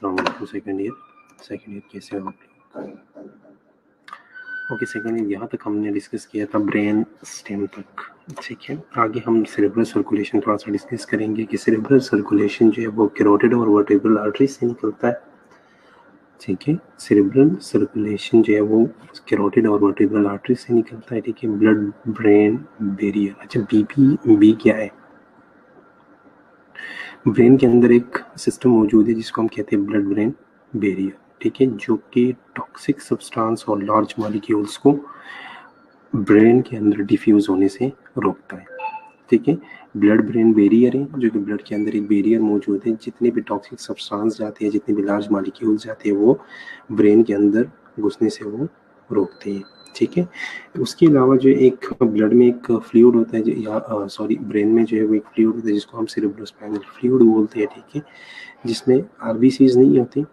अस्सलाम वालेकुम second year कैसे हो आप लोग? ओके, सेकंड ईयर यहाँ तक हमने डिस्कस किया था ब्रेन स्टेम तक, ठीक है। आगे हम सेरेब्रल सर्कुलेशन थोड़ा सा डिस्कस करेंगे कि सेरेब्रल सर्कुलेशन जो है वो कैरोटिड और वर्टेब्रल आर्टरी से निकलता है, ठीक है। सेरेब्रल सर्कुलेशन जो है वो कैरोटिड और वर्टेब्रल आर्टरी से निकलता है, ठीक है। ब्लड ब्रेन बैरियर, अच्छा बी क्या है? ब्रेन के अंदर एक सिस्टम मौजूद है जिसको हम कहते हैं ब्लड ब्रेन बैरियर, ठीक है, जो कि टॉक्सिक सब्सटेंस और लार्ज मॉलिक्यूल्स को ब्रेन के अंदर डिफ्यूज होने से रोकता है, ठीक है। ब्लड ब्रेन बैरियर है, जो कि ब्लड के अंदर एक बैरियर मौजूद है, जितने भी टॉक्सिक सब्सटेंस जाते हैं, जितने भी लार्ज मॉलिक्यूल्स जाते हैं, वो ब्रेन के अंदर घुसने से वो रोकते हैं, ठीक है। उसके अलावा जो एक ब्लड में एक फ्लूइड होता है या सॉरी ब्रेन में जो है वो एक फ्लूइड होता है जिसको हम सेरेब्रोस्पाइनल फ्लूइड बोलते हैं, ठीक है, जिसमें आरबीसीज नहीं होते,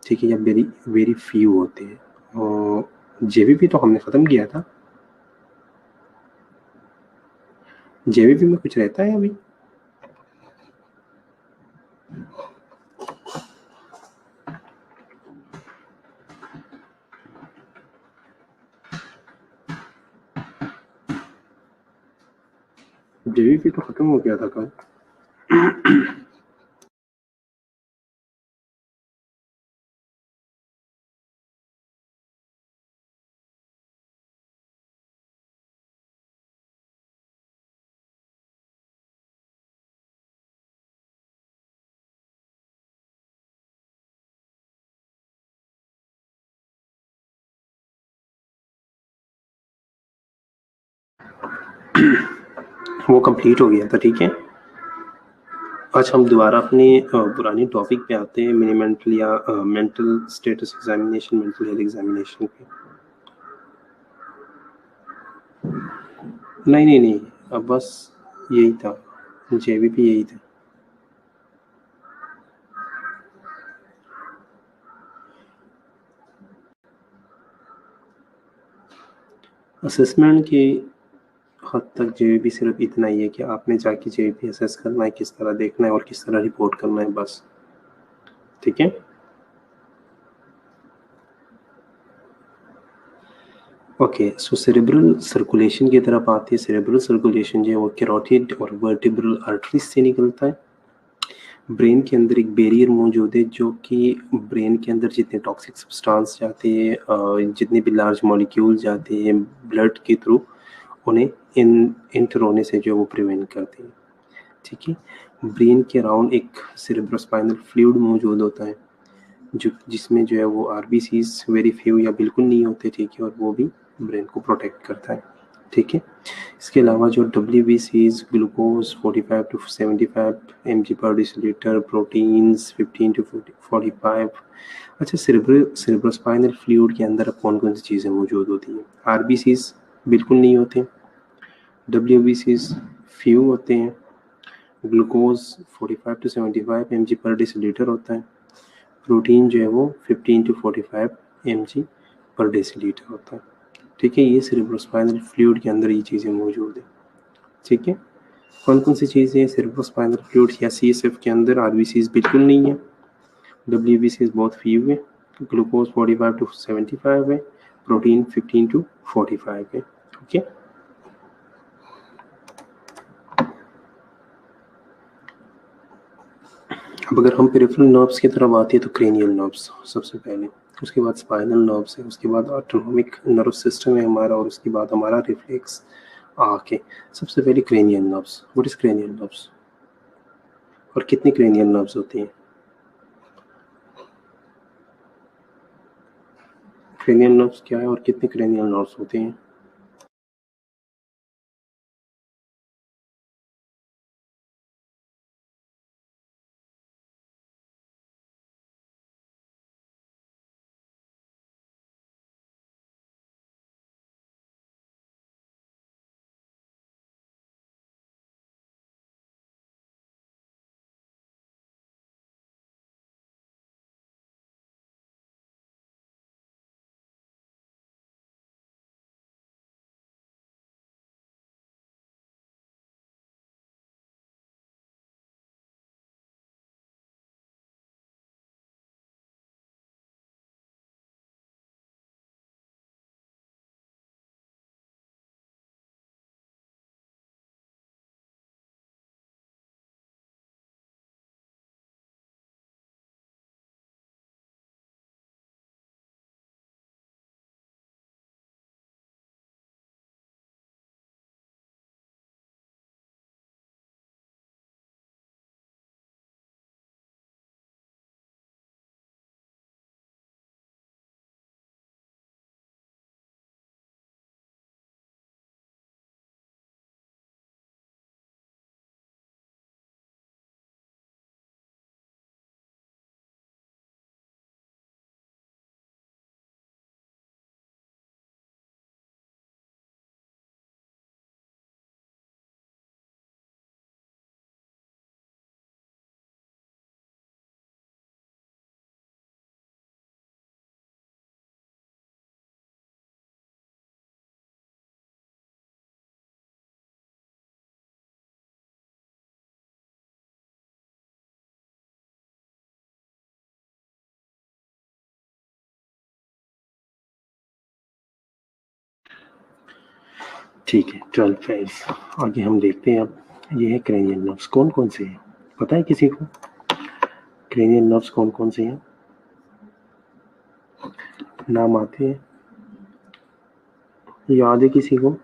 ठीक है, या वेरी वेरी फ्यू होते हैं। और जेवीपी तो हमने ख़त्म किया था। जेवीपी में कुछ रहता है अभी? जेवीपी तो ख़त्म हो गया था कल। वो कंप्लीट हो गया था, ठीक है। आज हम दोबारा अपने पुरानी टॉपिक पे आते हैं, मिनी मेंटल या mental status examination, mental health examination पे। नहीं, अब बस यही था, जेवीपी यही था। असेसमेंट की हद तक जेवीपी सिर्फ इतना ही है कि आपने जाके जेवीपी असेस करना है, किस तरह देखना है और किस तरह रिपोर्ट करना है, बस, ठीक है। ओके, सो सेरेब्रल सर्कुलेशन की तरफ आती है। सेरेब्रल सर्कुलेशन जो है वो कैरोटिड और वर्टिब्रल आर्टरीज से निकलता है। ब्रेन के अंदर एक बैरियर मौजूद है जो कि ब्रेन के अंदर जितने टॉक्सिक सब्सटेंस जाते हैं, जितने भी लार्ज मॉलिक्यूल जाते हैं ब्लड के थ्रू, उन्हें इंटर होने से जो है वो प्रिवेंट करते हैं, ठीक है। ब्रेन के अराउंड एक सेरेब्रोस्पाइनल फ्लूइड मौजूद होता है जो जिसमें जो है वो आरबीसीज वेरी फ्यू या बिल्कुल नहीं होते, ठीक है, और वो भी ब्रेन को प्रोटेक्ट करता है, ठीक है। इसके अलावा जो डब्ल्यूबीसीज ग्लूकोज 45 टू 75 mg पर डेसीलीटर, प्रोटीन्स 15 टू 45। अच्छा, सेरेब्रोस्पाइनल फ्लूइड के अंदर कौन कौन सी चीज़ें मौजूद होती हैं? आरबीसीज बिल्कुल नहीं होते, डब्ल्यूबीसीज फ्यू होते हैं, ग्लूकोज 45 टू 75 mg पर डेसीलीटर होता है, प्रोटीन जो है वो 15 टू 45 mg पर डेसीलीटर होता है, ठीक है। ये सेरेब्रोस्पाइनल फ्लूइड के अंदर ये चीज़ें मौजूद है, ठीक है। कौन कौन सी चीज़ें सेरेब्रोस्पाइनल फ्लूइड या सीएसएफ के अंदर? आरबीसीज बिल्कुल नहीं है, डब्ल्यूबीसीज बहुत फ्यू है, ग्लूकोज 45 टू 75 है, प्रोटीन 15 टू 45 है, ओके। अब अगर हम पेरिफेरल नर्व्स की तरफ आते हैं तो क्रेनियल नर्व्स सबसे पहले, उसके बाद स्पाइनल नर्व्स है, उसके बाद ऑटोनोमिक नर्व सिस्टम है हमारा, और उसके बाद हमारा रिफ्लेक्स आँख है। सबसे पहले cranial nerves. What is cranial nerves और कितनी क्रेनियल नर्व्स होती हैं? क्रेनियल नर्व्स क्या है और कितने क्रेनियल नर्व्स होते हैं? ठीक है, 12 फेज। आगे हम देखते हैं अब, ये है क्रेनियल नर्व्स। कौन कौन से हैं पता है किसी को? क्रेनियल नर्व्स कौन कौन से हैं, नाम आते हैं, याद है किसी को?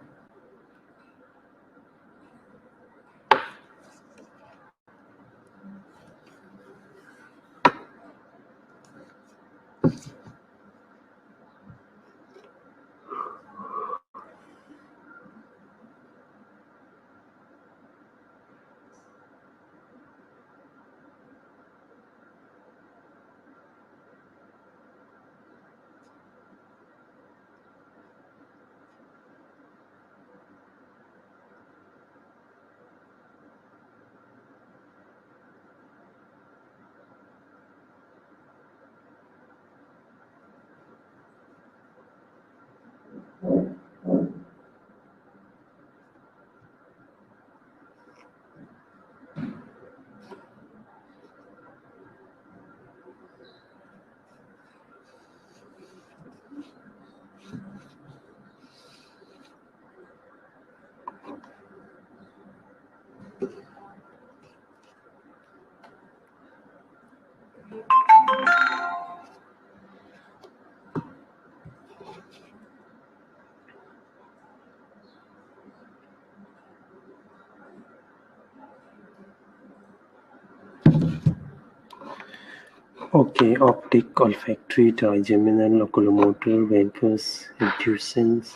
Okay, optic, olfactory, trigeminal, oculomotor, vagus, abducens,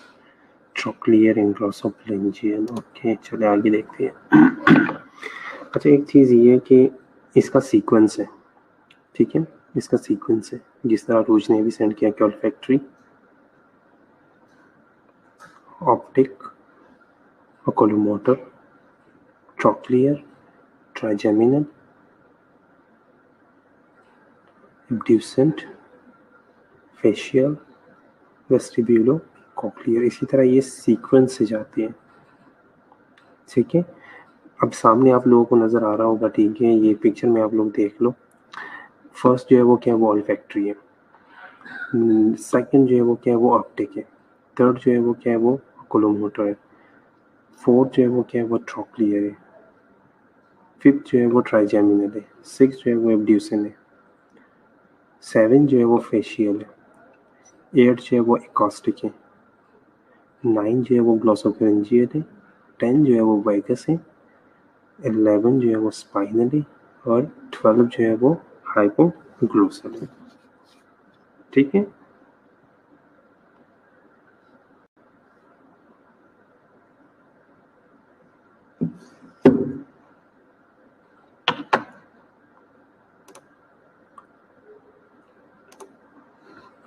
trochlear and glossopharyngeal। Okay, चलिए आगे देखते हैं। अच्छा, एक चीज़ ये है कि इसका सीक्वेंस है, ठीक है, इसका सीक्वेंस है, जिस तरह रोज ने भी सेंड किया कि olfactory, optic, oculomotor, trochlear, trigeminal, abducent, facial, vestibulocochlear. इसी तरह ये सीक्वेंस से जाती है, ठीक है। अब सामने आप लोगों को नज़र आ रहा होगा, ठीक है, ये पिक्चर में आप लोग देख लो। फर्स्ट जो है वो क्या है, वो ऑल्फैक्टरी है। सेकंड जो है वो क्या है, वो ऑप्टिक है। थर्ड जो है वो क्या है, वो ओकुलोमोटर है। फोर्थ जो है वो क्या है, वो ट्रोक्लियर है। फिफ्थ जो है वो ट्राइजेमिनल है। सिक्स जो है वो एब्ड्यूसन है। सेवन जो है वो फेशियल है। एट जो है वो एकॉस्टिक है। 9 जो है वो ग्लॉसोफेरेंजियल है। 10 जो है वो वाइगस है। 11 जो है वो स्पाइनल है। और 12 जो है वो हाइपोग्लोसल है, ठीक है।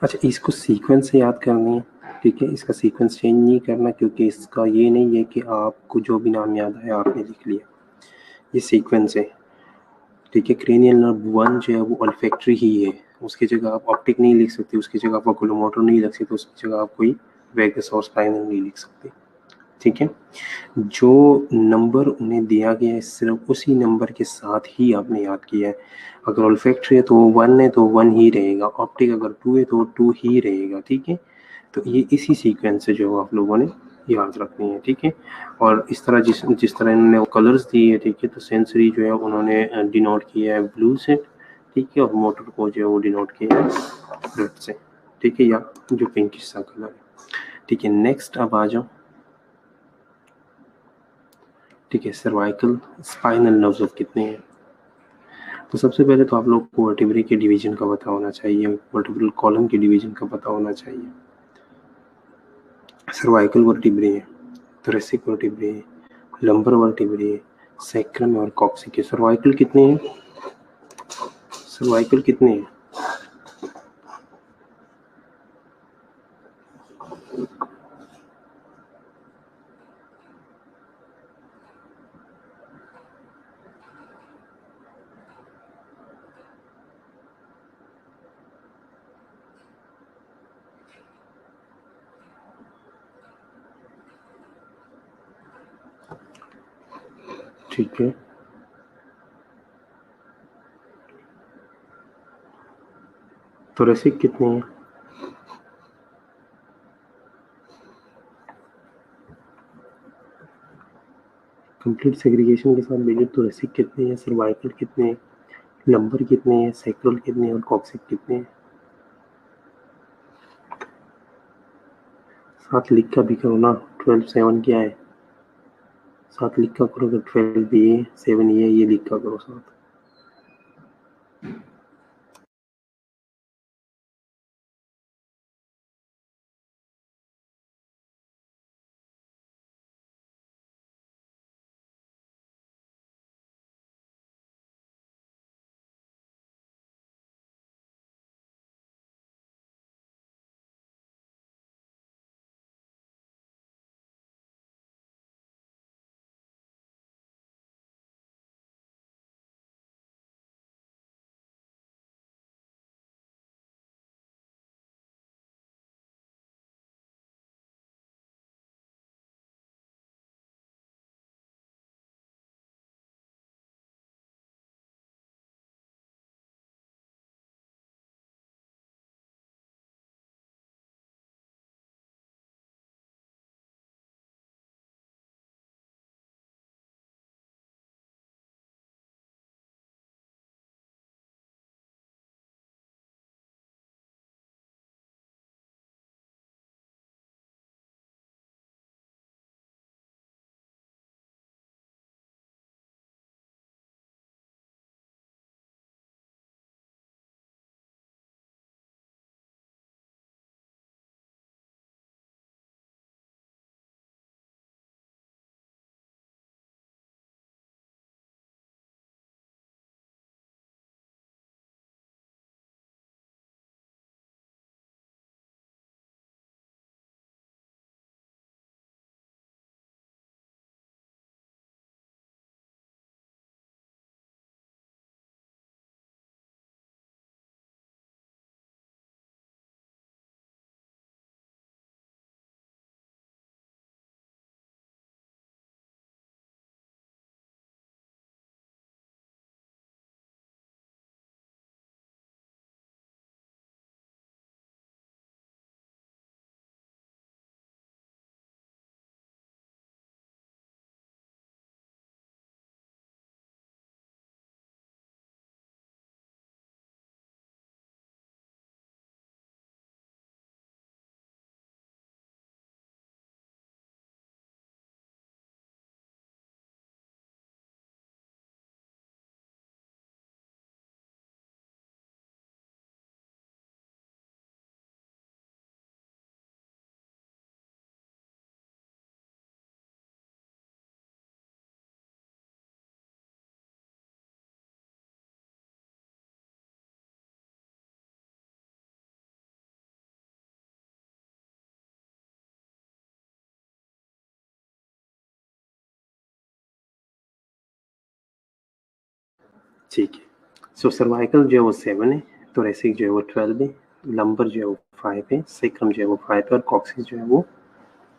अच्छा, इसको सीक्वेंस से याद करनी है, ठीक है, इसका सीक्वेंस चेंज नहीं करना, क्योंकि इसका ये नहीं है कि आपको जो भी नाम याद है आपने लिख लिया, ये सीक्वेंस है, ठीक है। क्रेनियल नर्व 1 जो है वो ऑल्फैक्टरी ही है, उसकी जगह आप ऑप्टिक नहीं लिख सकते, उसकी जगह आप ओकुलोमोटर नहीं लिख सकते, उसकी जगह आप कोई वेगस और स्पाइनल नहीं लिख सकते, ठीक है। जो नंबर उन्हें दिया गया है सिर्फ उसी नंबर के साथ ही आपने याद किया है। अगर ऑल्फैक्टरी है तो 1 है तो 1 ही रहेगा, ऑप्टिक अगर 2 है तो 2 ही रहेगा, ठीक है। तो ये इसी सीक्वेंस से जो आप लोगों ने याद रखनी है, ठीक है। और इस तरह जिस जिस तरह इन्होंने कलर्स दिए है, ठीक है, तो सेंसरी जो है उन्होंने डिनोट किया है ब्लू से, ठीक है, और मोटर को जो है वो डिनोट किया है रेड से, ठीक है, या जो पिंकिश सा कलर है, ठीक है। नेक्स्ट अब आ जाओ, ठीक है, सर्वाइकल स्पाइनल नर्व्स ऑफ कितने हैं? तो सबसे पहले तो आप लोग को वर्टिब्रे के डिवीजन का पता होना चाहिए, वर्टिब्रल कॉलम के डिवीजन का पता होना चाहिए। सर्वाइकल वर्टिब्रे है, थोरेसिक वर्टिब्रे है, लंबर वर्टिब्रे है, सैक्रम और कॉक्सिक। सर्वाइकल कितने हैं? सर्वाइकल कितने हैं? ठीक है, थोरेसिक कितने हैं? कंप्लीट सेग्रीगेशन के साथ मेजर थोरेसिक कितने हैं, सर्वाइकल कितने हैं, लंबर कितने हैं, सैक्रल कितने हैं और कॉक्सिक कितने हैं। साथ लिख का भी करो ना, 12/7 क्या है, साथ लिख का करो, 12 ये 7 ये लिख का करो साथ। ठीक है, सो सर्वाइकल जो है वो 7 है, थोरेसिक जो है वो 12 है, लंबर जो है वो 5 है, सैक्रम जो है वो 5 है और कॉक्सिस जो है वो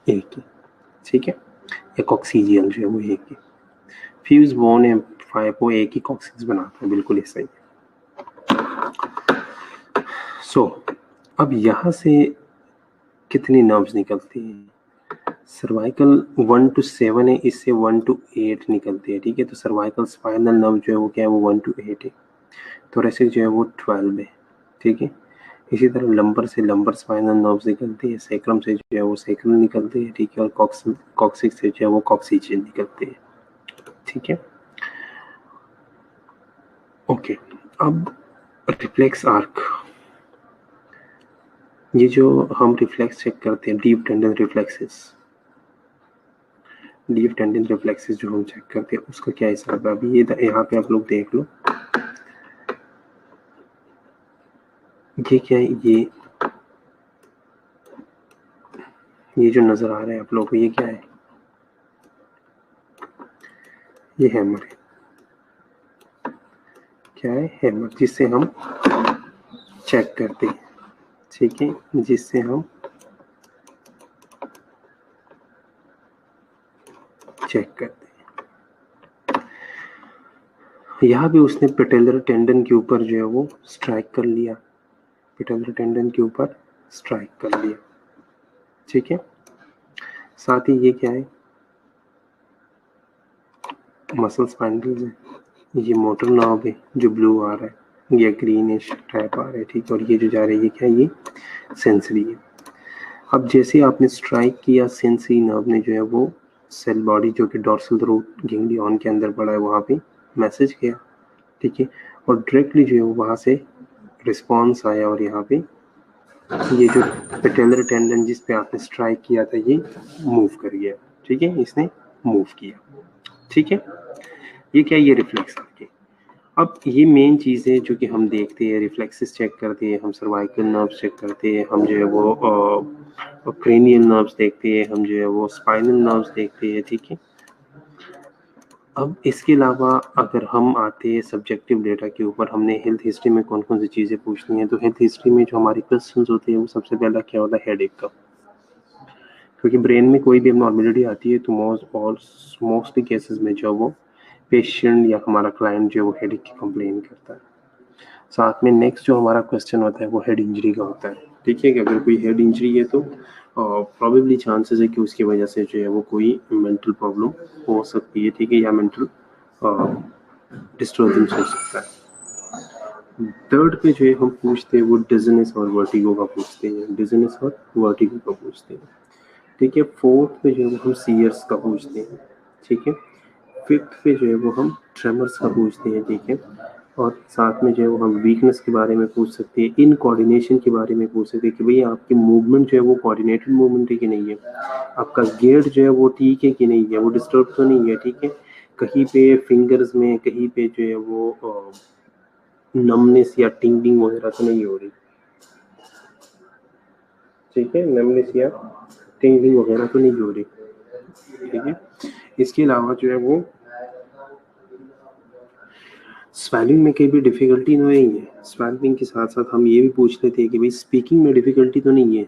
1 है। ठीक है, या कॉक्सीजियल जो है वो 1 है। फ्यूज बोन है 5 को एक ही कॉक्सिस बनाता है, बिल्कुल ऐसा ही। सो अब यहाँ से कितनी नर्व्स निकलती हैं? सर्वाइकल 1 to 7 है, इससे 1 to 8 निकलती है। ठीक है, तो सर्वाइकल स्पाइनल नर्व जो है वो क्या है, वो 1 to 8 है। थोरेसिक जो है वो 12 है। ठीक है, इसी तरह लंबर से लंबर स्पाइनल नर्व्स निकलती है, सैक्रम से जो है वो सैक्रल निकलती है। ठीक है, और कॉक्सिक से जो है वो कॉक्सिजियन निकलती है। ठीक है, ओके। अब रिफ्लेक्स आर्क, ये जो हम रिफ्लेक्स चेक करते हैं, deep tendon reflexes, deep tendon reflexes जो हम चेक करते हैं उसका क्या हिसाब है? अभी ये यहाँ पे आप लोग देख लो, ये क्या है, ये जो नजर आ रहा है आप लोगों को, ये क्या है? ये हैमर है। क्या है? हैमर, जिससे हम चेक करते हैं। ठीक है, जिससे हम चेक करते हैं। यहाँ भी उसने पेटेलर टेंडन के ऊपर जो है वो स्ट्राइक कर लिया, पेटेलर टेंडन के ऊपर स्ट्राइक कर लिया। ठीक है, साथ ही ये क्या है, मसल स्पाइंडल्स है, ये मोटर नर्व है जो ब्लू आ रहा है या ग्रीनिश टाइप आ रहा है, ठीक है, और ये जो जा रही है क्या, ये सेंसरी है। अब जैसे आपने स्ट्राइक किया, सेंसरी नर्व ने जो है वो सेल बॉडी जो कि डॉर्सल रूट गैंग्लियन के अंदर पड़ा है वहाँ पे मैसेज किया, ठीक है, और डायरेक्टली जो है वो वहाँ से रिस्पॉन्स आया और यहाँ पे ये जो पेटेलर टेंडन जिस पे आपने स्ट्राइक किया था ये मूव कर गया, ठीक है, इसने मूव किया, ठीक है। ये क्या, ये रिफ्लेक्स आपके। अब ये मेन चीज़ है जो कि हम देखते हैं, रिफ्लेक्सेस चेक करते हैं, हम सर्वाइकल नर्व्स चेक करते हैं, हम जो है वो क्रेनियल नर्व्स देखते हैं, हम जो है वो स्पाइनल नर्व्स देखते हैं, ठीक है। अब इसके अलावा अगर हम आते हैं सब्जेक्टिव डेटा के ऊपर, हमने हेल्थ हिस्ट्री में कौन कौन सी चीज़ें पूछनी है, तो हेल्थ हिस्ट्री में जो हमारे क्वेश्चंस होते हैं वो सबसे पहला क्या होता है, हेडेक का, क्योंकि ब्रेन में कोई भी एबनॉर्मेलिटी आती है तो मोस्टली केसेस में जो वो पेशेंट या हमारा क्लाइंट जो है वो हेडेक की कंप्लेन करता है। साथ में नेक्स्ट जो हमारा क्वेश्चन होता है वो हेड इंजरी का होता है, ठीक है, कि अगर कोई हेड इंजरी है तो प्रॉबेबली चांसेस है कि उसकी वजह से जो है वो कोई मेंटल प्रॉब्लम हो सकती है, ठीक है, या मेंटल डिस्टर्बेंस हो सकता है। थर्ड पे जो है हम पूछते हैं वो डिजनेस और वर्टिगो का पूछते हैं, डिजनेस और वर्टिगो का पूछते हैं, ठीक है। फोर्थ पे जो है वो हम सीयर्स का पूछते हैं, ठीक है। फिफ्थ पे जो है वो हम ट्रेमर्स का पूछते हैं, ठीक है, और साथ में जो है वो हम वीकनेस के बारे में पूछ सकते हैं, इन कोऑर्डिनेशन के बारे में पूछ सकते हैं कि भैया आपकी मूवमेंट जो है वो कोऑर्डिनेटेड मूवमेंट है कि नहीं है, आपका गेट जो है वो ठीक है कि नहीं है, वो डिस्टर्ब तो नहीं है, ठीक है, कहीं पे फिंगर्स में कहीं पे जो है वो नमनेस या टिंगलिंग वगैरह तो नहीं हो रही, ठीक है, नमनेस या टिंगलिंग वगैरह तो नहीं हो रही, ठीक है। इसके अलावा जो है वो स्वेलिंग में कहीं भी डिफिकल्टी नहीं है, स्वेलिंग के साथ साथ हम ये भी पूछ लेते हैं कि भाई स्पीकिंग में डिफिकल्टी तो नहीं है,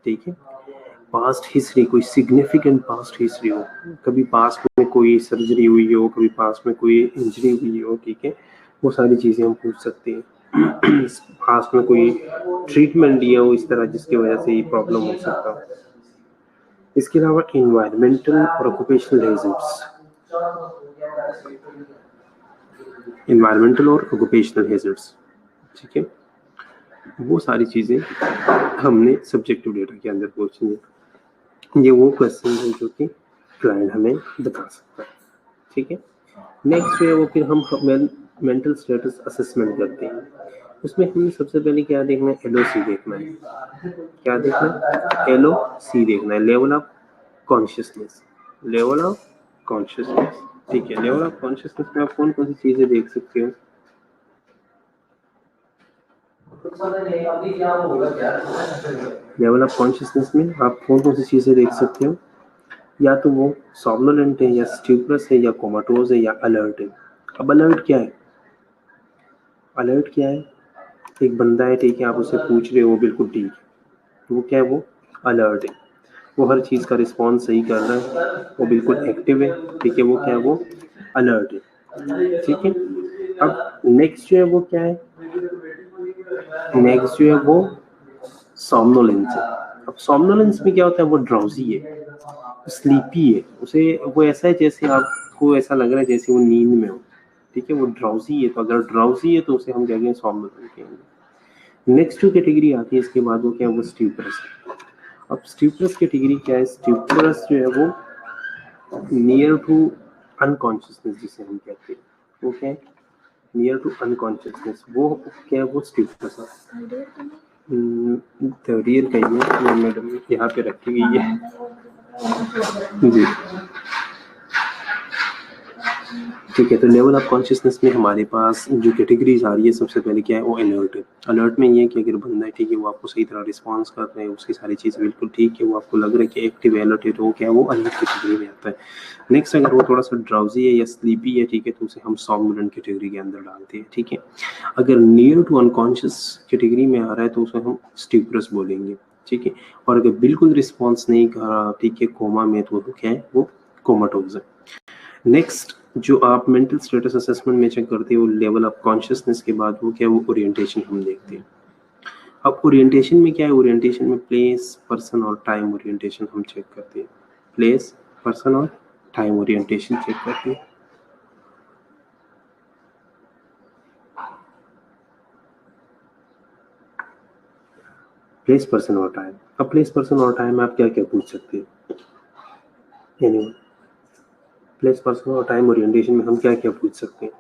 ठीक है। पास्ट हिस्ट्री, कोई सिग्निफिकेंट पास्ट हिस्ट्री हो, कभी पास्ट में कोई सर्जरी हुई हो, कभी पास्ट में कोई इंजरी हुई हो, ठीक है, वो सारी चीज़ें हम पूछ सकते हैं। पास्ट में कोई ट्रीटमेंट लिया हो इस तरह जिसकी वजह से ये प्रॉब्लम हो सकता है। इसके अलावा इन्वायरमेंटल और ऑक्यूपेशनल हैजर्ड्स, इन्वायरमेंटल और ऑक्यूपेशनल हैजर्ड्स, ठीक है, वो सारी चीज़ें हमने सब्जेक्टिव डेटा के अंदर पूछनी है। ये वो क्वेश्चन है जो कि क्लाइंट हमें बता सकता है, ठीक है। नेक्स्ट है वो फिर हम मेंटल स्टेटस असेसमेंट करते हैं, उसमें हमें सबसे पहले क्या देखना है, LOC देखना है, क्या देखना है, LOC देखना है, level of consciousness, level of consciousness, ठीक है। लेवल ऑफ कॉन्शियसनेस में आप कौन कौन सी चीज़ें देख सकते हो, लेवल ऑफ कॉन्शियसनेस में आप कौन कौन सी चीज़ें देख सकते हो, या तो वो सॉम्नोलेंट है या स्ट्यूपरस है या कोमाटोज है या अलर्ट है। अब अलर्ट क्या है, अलर्ट क्या है, एक बंदा है, ठीक है, आप उससे पूछ रहे हो बिल्कुल ठीक है, तो वो क्या है, वो अलर्ट है, वो हर चीज़ का रिस्पॉन्स सही कर रहा है, वो बिल्कुल एक्टिव है, ठीक है, वो क्या है, वो अलर्ट है, ठीक है। अब नेक्स्ट जो है वो क्या है, नेक्स्ट जो है वो सोमनोलेंस है। अब सोमनोलेंस में क्या होता है, वो ड्राउजी है, स्लीपी है, उसे वो ऐसा है जैसे आपको ऐसा लग रहा है जैसे वो नींद में हो, ठीक है, वो ड्राउजी है, तो अगर ड्राउजी है तो उसे हम क्या कहेंगे, सोमनोलेंट कहेंगे। नेक्स्ट जो कैटेगरी आती है इसके बाद वो क्या है, वो स्ट्यूपरस है। अब स्ट्यूपरस कैटेगरी क्या है, स्ट्यूपरस जो है वो नियर टू अनकॉन्शियसनेस जिसे हम कहते हैं, वो क्या है, नियर टू अनकॉन्शियसनेस, वो क्या है, वो स्ट्यूपरस है। थर्ड ईयर का ही है, मैडम यहाँ पे रखी गई है जी, ठीक है। तो लेवल ऑफ कॉन्शियसनेस में हमारे पास जो कैटेगरीज आ रही है, सबसे पहले क्या है, वो अलर्ट है। अलर्ट में ये है कि अगर बंदा है, ठीक है, वो आपको सही तरह रिस्पॉन्स कर रहे हैं, उसकी सारी चीज़ बिल्कुल ठीक है, वो आपको लग रहा है कि एक्टिव अलर्ट है, तो वो क्या है, वो अलर्ट कैटेगरी में आता है। नेक्स्ट अगर वो थोड़ा सा ड्राउजी है या स्लीपी है, ठीक है, तो उसे हम सॉम्नोलेंट कैटेगरी के अंदर डालते हैं, ठीक है। अगर नियर टू अनकॉन्शियस कैटेगरी में आ रहा है तो उसे हम स्ट्यूपरस बोलेंगे, ठीक है। और अगर बिल्कुल रिस्पॉन्स नहीं कर रहा, ठीक है, कोमा में, तो क्या है, वो कोमाटोज है। नेक्स्ट जो आप मेंटल स्टेटस असेसमेंट में चेक करते हो लेवल ऑफ कॉन्शियसनेस के बाद, वो क्या है, वो ओरिएंटेशन हम देखते हैं। अब ओरिएंटेशन में क्या है, ओरिएंटेशन में प्लेस, पर्सन और टाइम ओरिएंटेशन हम चेक करते हैं, प्लेस, पर्सन और टाइम ओरिएंटेशन चेक करते हैं। प्लेस, पर्सन और टाइम। अब प्लेस, पर्सन और टाइम में आप क्या क्या पूछ सकते हैं? एनीवन? प्लेस, पर्सन और टाइम ओरिएंटेशन में हम क्या क्या पूछ सकते हैं?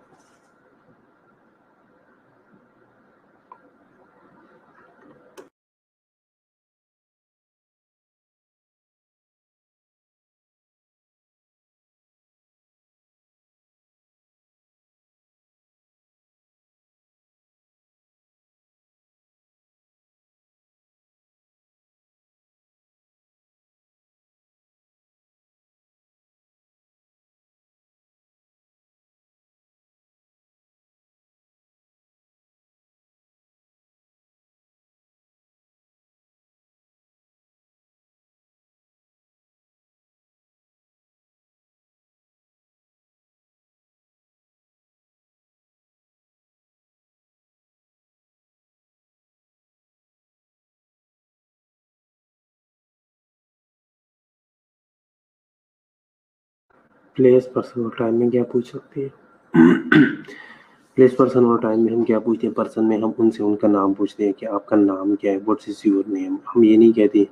प्लेस, पर्सन और टाइम में क्या पूछ सकते हैं? प्लेस, पर्सन और टाइम में हम क्या पूछते हैं? पर्सन में हम उनसे उनका नाम पूछते हैं कि आपका नाम क्या है, व्हाट्स इज योर नेम। हम ये नहीं कहते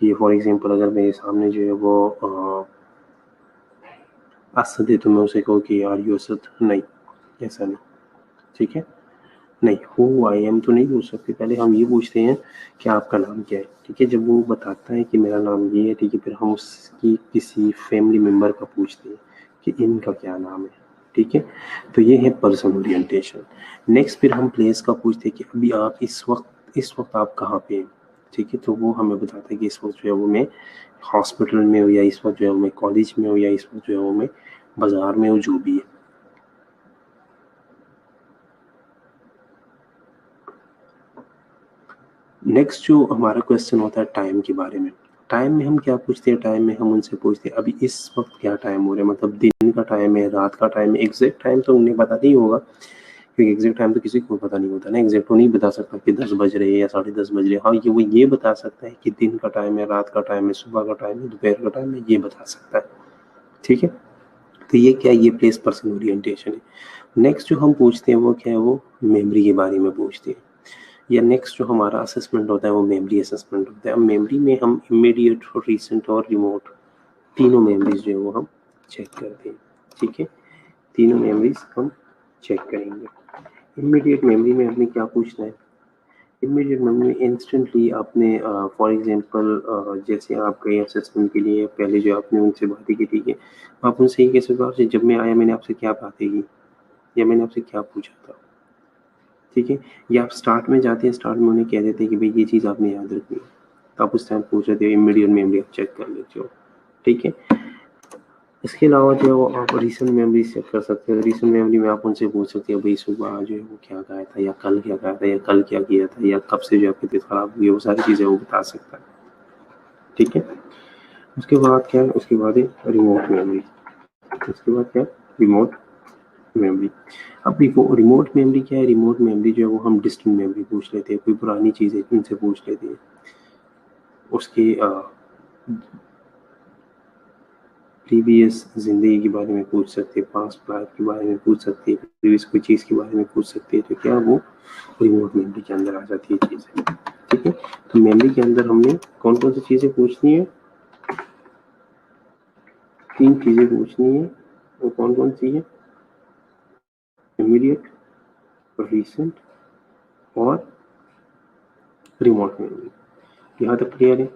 कि फॉर एग्जांपल अगर मेरे सामने जो है वो असद है तो मैं उसे कहूँ कि यार यू असद, नहीं, ऐसा नहीं, ठीक है? नहीं, हु आई एम तो नहीं पूछ सकते, पहले हम ये पूछते हैं कि आपका नाम क्या है, ठीक है? जब वो बताता है कि मेरा नाम ये है, ठीक है, फिर हम उसकी किसी फैमिली मेम्बर का पूछते हैं कि इनका क्या नाम है, ठीक है? तो ये है पर्सन ओरिएंटेशन। नेक्स्ट फिर हम प्लेस का पूछते हैं कि अभी आप इस वक्त आप कहाँ पे हैं, ठीक है? तो वो हमें बताता है कि इस वक्त जो है वो मैं हॉस्पिटल में हूँ, या इस वक्त जो है वो मैं कॉलेज में हूँ, या इस वक्त जो है वो मैं बाजार में हूँ, जो भी है। नेक्स्ट जो हमारा क्वेश्चन होता है टाइम के बारे में। टाइम में हम क्या पूछते हैं? टाइम में हम उनसे पूछते हैं अभी इस वक्त क्या टाइम हो रहा है, मतलब दिन का टाइम है, रात का टाइम है। एग्जैक्ट टाइम तो उन्हें पता नहीं होगा, क्योंकि एग्जैक्ट टाइम तो किसी को पता नहीं होता ना। एग्जैक्ट तो नहीं बता सकता कि 10 बज रहे हैं या 10:30 बज रहे हैं। हाँ, वो ये बता सकता है कि दिन का टाइम है, रात का टाइम है, सुबह का टाइम है, दोपहर का टाइम है, ये बता सकता है, ठीक है? तो ये क्या है? ये प्लेस, पर्सन ओरिएंटेशन है। नेक्स्ट जो हम पूछते हैं वो क्या है? वो मेमोरी के बारे में पूछते हैं, या नेक्स्ट जो हमारा असेसमेंट होता है वो मेमोरी असेसमेंट होता है। अब मेमोरी में हम इमीडिएट और रिसेंट और रिमोट तीनों मेमोरीज जो है वो हम चेक करते हैं, ठीक है? तीनों मेमोरीज हम चेक करेंगे। इमीडिएट मेमोरी में हमें क्या पूछना है? इमीडिएट मेमोरी में इंस्टेंटली आपने फॉर एग्जांपल जैसे आप गए असेसमेंट के लिए, पहले जो आपने उनसे बातें की, ठीक है? आप उनसे ये कैसे कहा जब मैं आया मैंने आपसे क्या बातें की, या मैंने आपसे क्या पूछा था, ठीक है? या आप स्टार्ट में जाते हैं, स्टार्ट में उन्हें कह देते हैं कि भाई ये चीज़ आपने याद रखनी है, तो आप उस टाइम पूछ रहे थे, इमीडिएट मेमोरी आप चेक कर लेते हो, ठीक है? इसके अलावा जो है वो आप रिसेंट मेमोरी चेक कर सकते हो। रिसेंट मेमोरी में आप उनसे पूछ सकते हो भाई सुबह जो है वो क्या खाया था, या कल क्या खाया था, या कल क्या किया था, या कब से जो आपकी तबीयत खराब हुई है, वो सारी चीज़ें वो बता सकता है, ठीक है? उसके बाद क्या है? उसके बाद है रिमोट मेमोरी। उसके बाद क्या है? Remote memory. अब रिमोट मेमोरी क्या है? रिमोट मेमोरी जो है वो हम डिस्टेंट मेमोरी पूछ लेते हैं, कोई पुरानी चीज़ है उनसे पूछ लेते हैं, उसकी प्रीवियस ज़िंदगी के बारे में पूछ सकते हैं, पास्ट लाइफ के बारे में पूछ सकते हैं, प्रीवियस कोई चीज़ के बारे में पूछ सकते हैं, तो क्या वो रिमोट मेमोरी के अंदर आ जाती है चीज़ें, ठीक है? तो मेमोरी के अंदर हमने कौन कौन सी चीज़ें पूछनी है? 3 चीज़ें पूछनी है, और कौन कौन सी है? इमीडिएट, रिसेंट और रिमोट मेमोरी। यहाँ तक क्लियर है?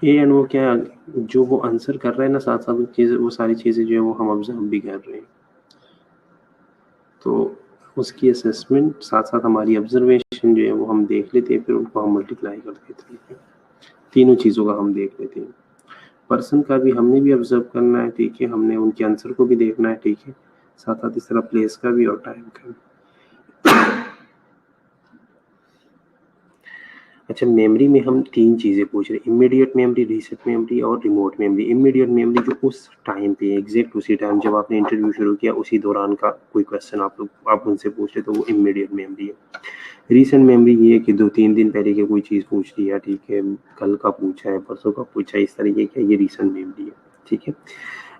ए एंड वो क्या है, जो वो आंसर कर रहे हैं ना, साथ साथ वो चीज़ें, वो सारी चीज़ें जो है वो हम ऑब्जर्व भी कर रहे हैं, तो उसकी असेसमेंट साथ साथ हमारी ऑब्जर्वेशन जो है वो हम देख लेते हैं, फिर उनको हम मल्टीप्लाई कर देते हैं। तीनों चीज़ों का हम देख लेते हैं। पर्सन का भी हमने भी ऑब्जर्व करना है, ठीक है? हमने उनके आंसर को भी देखना है, ठीक है? साथ साथ इस तरह प्लेस का भी और टाइम का भी। अच्छा, मेमोरी में हम 3 चीज़ें पूछ रहे हैं, इमीडिएट मेमोरी, रीसेट मेमोरी और रिमोट मेमोरी। इमीडिएट मेमोरी जो उस टाइम पे एग्जैक्ट उसी टाइम जब आपने इंटरव्यू शुरू किया उसी दौरान का कोई क्वेश्चन आप उनसे पूछ रहे तो वो इमीडिएट मेमोरी है। रीसेंट मेमोरी ये है कि 2-3 दिन पहले की कोई चीज़ पूछ लिया, ठीक है, कल का पूछा है, परसों का पूछा है, इस तरीके का ये रीसेंट मेमोरी है, ठीक है।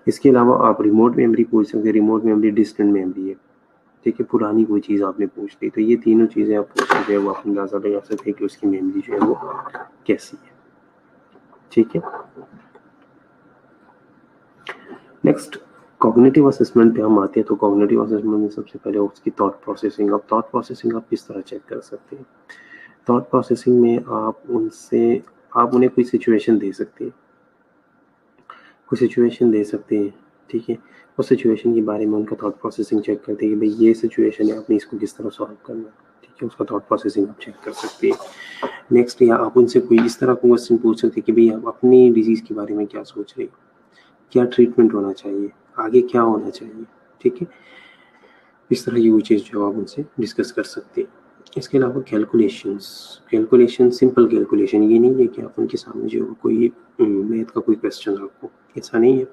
इसके अलावा आप रिमोट मेमोरी पूछ सकते हैं, रिमोट मेमोरी डिस्टेंट मेमोरी है, ठीक है, पुरानी कोई चीज़ आपने पूछ ली तो ये तीनों चीज़ें आप पूछ सकते हैं, वो आप अंदाज़ा लगा सकते हैं कि उसकी मेमोरी जो है वो कैसी है, ठीक है। नेक्स्ट कॉग्निटिव असेसमेंट पे हम आते हैं, तो कॉग्निटिव असेसमेंट में सबसे पहले उसकी थॉट प्रोसेसिंग। अब थॉट प्रोसेसिंग आप किस तरह चेक कर सकते हैं? थॉट प्रोसेसिंग में आप उन्हें कोई सिचुएशन दे सकते हैं, ठीक है। उस सिचुएशन के बारे में उनका थॉट प्रोसेसिंग चेक करते हैं कि भाई ये सिचुएशन है, आपने इसको किस तरह सॉल्व करना है, ठीक है, उसका थॉट प्रोसेसिंग आप चेक कर सकते हैं। नेक्स्ट, या आप उनसे कोई इस तरह का क्वेश्चन पूछ सकते हैं कि भाई आप अपनी डिजीज़ के बारे में क्या सोच रहे हो, क्या ट्रीटमेंट होना चाहिए, आगे क्या होना चाहिए, ठीक है। इस तरह की कोई चीज़ जो आप उनसे डिस्कस कर सकते हैं। इसके अलावा कैलकुलेशन सिंपल कैलकुलेशन, ये नहीं है कि आप उनके सामने जो कोई मैथ का कोई क्वेश्चन रखो, ऐसा नहीं है।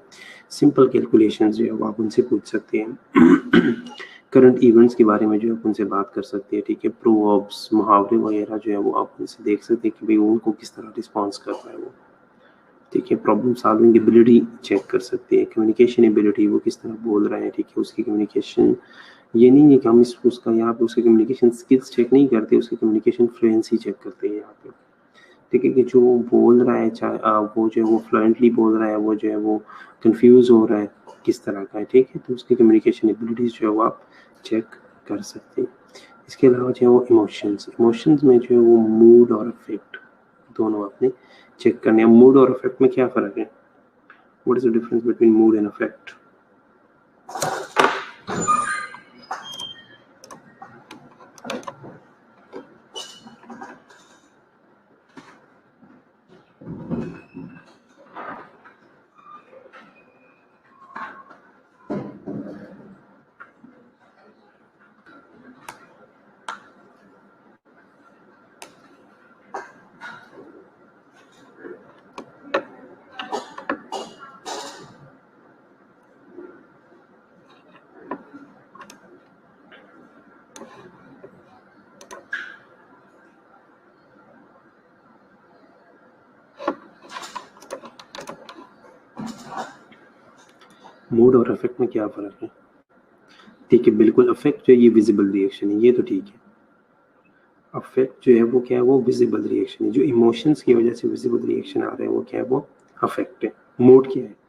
सिंपल कैलकुलेशन जो है वो आप उनसे पूछ सकते हैं। करंट इवेंट्स के बारे में जो है उनसे बात कर सकते हैं, ठीक है। प्रोवर्ब्स, मुहावरे वगैरह जो है वो आप उनसे देख सकते हैं कि भाई उनको किस तरह रिस्पॉन्स कर रहा है वो, ठीक है। प्रॉब्लम सॉल्विंग एबिलिटी चेक कर सकते हैं, कम्युनिकेशन एबिलिटी, वो किस तरह बोल रहा है, ठीक है, उसकी कम्युनिकेशन। ये नहीं है कि हम उसका यहाँ पे उसकी कम्युनिकेशन स्किल्स चेक नहीं करते, उसकी कम्युनिकेशन फ्लुएंसी चेक करते हैं यहाँ पे, ठीक है, कि जो वो बोल रहा है चाहे वो जो है वो फ्लुएंटली बोल रहा है, वो जो है वो कंफ्यूज हो रहा है, किस तरह का है, ठीक है। तो उसकी कम्युनिकेशन एबिलिटीज जो है वो आप चेक कर सकते हैं। इसके अलावा जो है वो इमोशंस में जो है वो मूड और अफेक्ट दोनों आपने चेक करने हैं। मूड और अफेक्ट में क्या फ़र्क है? What is the difference between mood and affect? Mood और अफेक्ट में क्या फ़र्क है? ठीक है, बिल्कुल। अफेक्ट जो है ये विजिबल रिएक्शन है, ये तो ठीक है। अफेक्ट जो है वो क्या है, वो विजिबल रिएक्शन है। जो इमोशंस की वजह से विजिबल रिएक्शन आ रहा है वो क्या है, वो अफेक्ट है। मूड क्या है?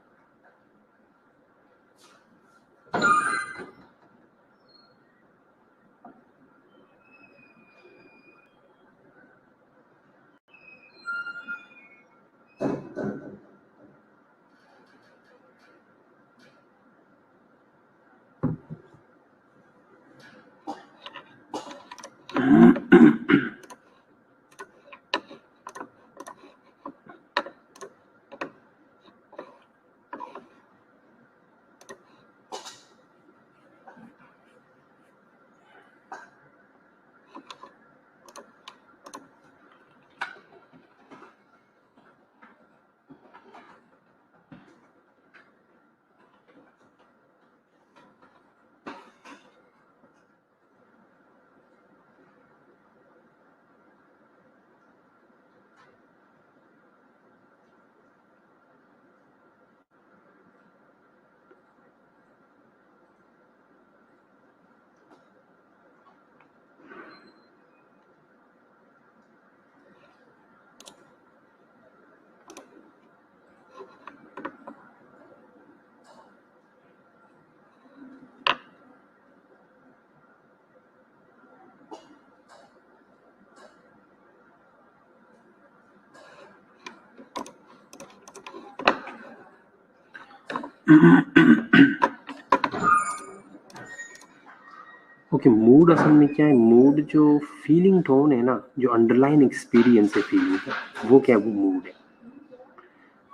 ओके, मूड असल में क्या है? मूड जो फीलिंग टोन है ना, जो अंडरलाइन एक्सपीरियंस है फीलिंग का, वो क्या है, वो मूड है।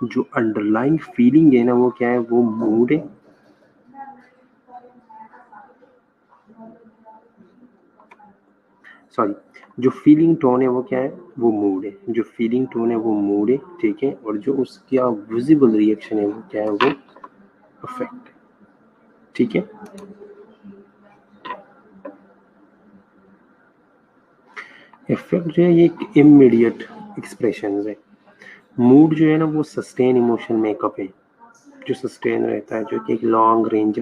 जो अंडरलाइन फीलिंग है ना, वो क्या है, वो मूड है। सॉरी, जो फीलिंग टोन है वो क्या है, वो मूड है। जो फीलिंग टोन है वो मूड है, ठीक है। और जो उसका विजिबल रिएक्शन है वो क्या है, वो अफेक्ट है, ठीक है। इफेक्ट जो है ये एक इमीडिएट एक्सप्रेशन है। मूड जो है ना वो सस्टेन इमोशन मेकअप है, जो सस्टेन रहता है, जो कि एक लॉन्ग रेंज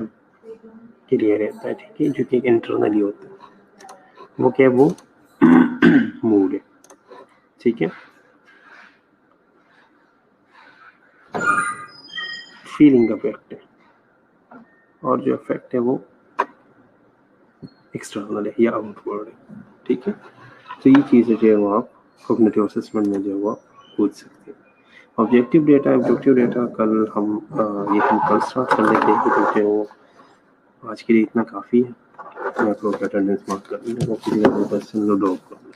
के लिए रहता है, ठीक है, जो कि इंटरनली होता है, वो क्या है, वो मूड है, ठीक है। फीलिंग इफेक्ट है, और जो इफेक्ट है वो एक्सटर्नल है या आउटवर्ड है, ठीक है। तो ये चीज़ें जो है वो आप कॉग्निटिव असेसमेंट में जो है वो पूछ सकते हैं। ऑब्जेक्टिव डेटा कल हम कल स्टार्ट कर लेते हैं, तो जो है वो आज के लिए इतना काफ़ी है। मैं आपको अटेंडेंस मार्क कर दूँगा, किसी का कोई क्वेश्चन लो ड्रॉप कर दूँ।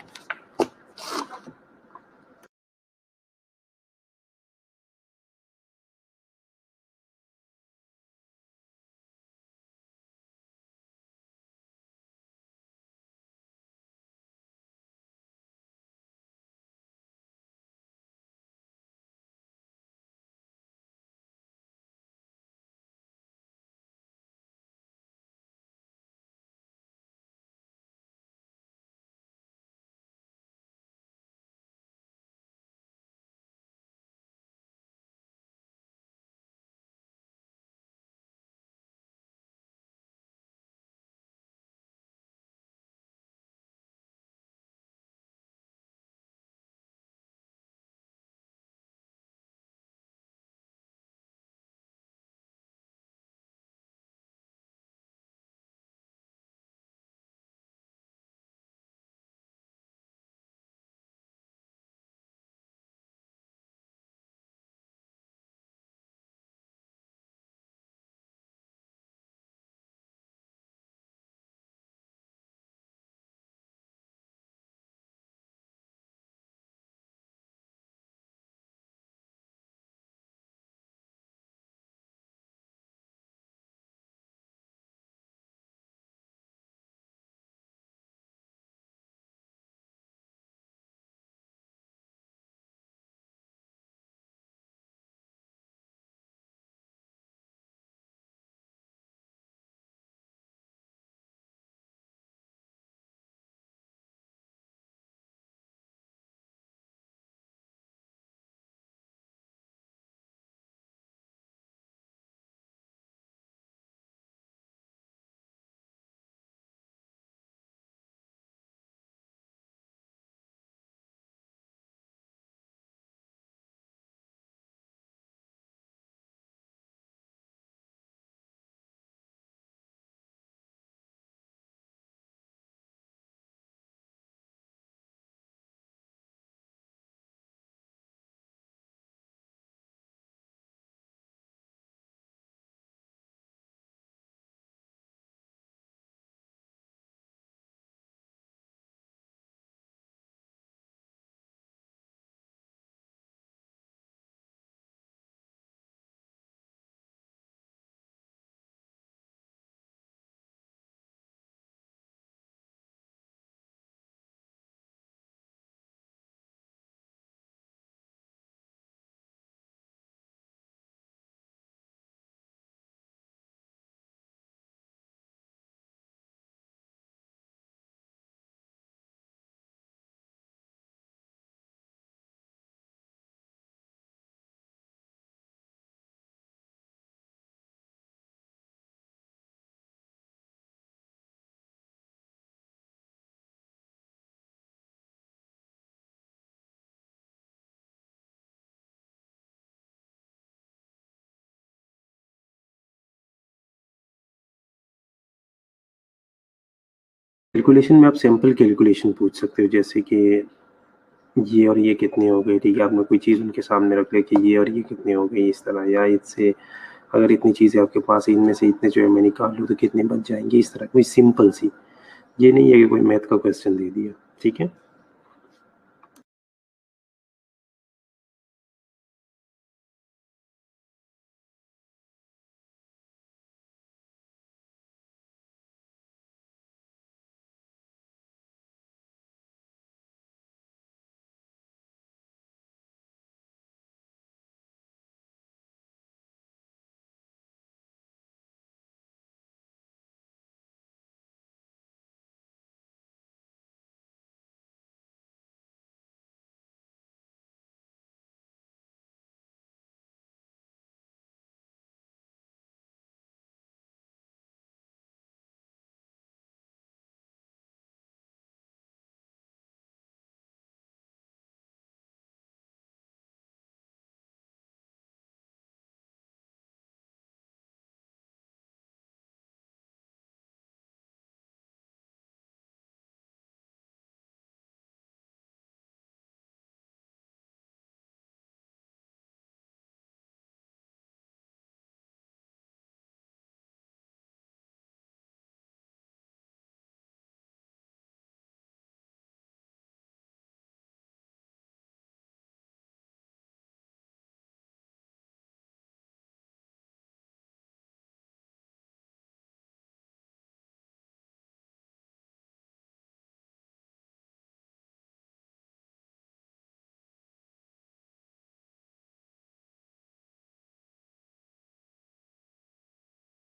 कैलकुलेशन में आप सिंपल कैलकुलेशन पूछ सकते हो, जैसे कि ये और ये कितने हो गए, ठीक है। आपने कोई चीज़ उनके सामने रख लिया कि ये और ये कितने हो गए, इस तरह, या इससे अगर इतनी चीज़ें आपके पास है, इनमें से इतने जो है मैं निकाल लूँ तो कितने बच जाएंगे, इस तरह कोई सिंपल सी। ये नहीं है कि कोई मैथ का क्वेश्चन दे दिया, ठीक है।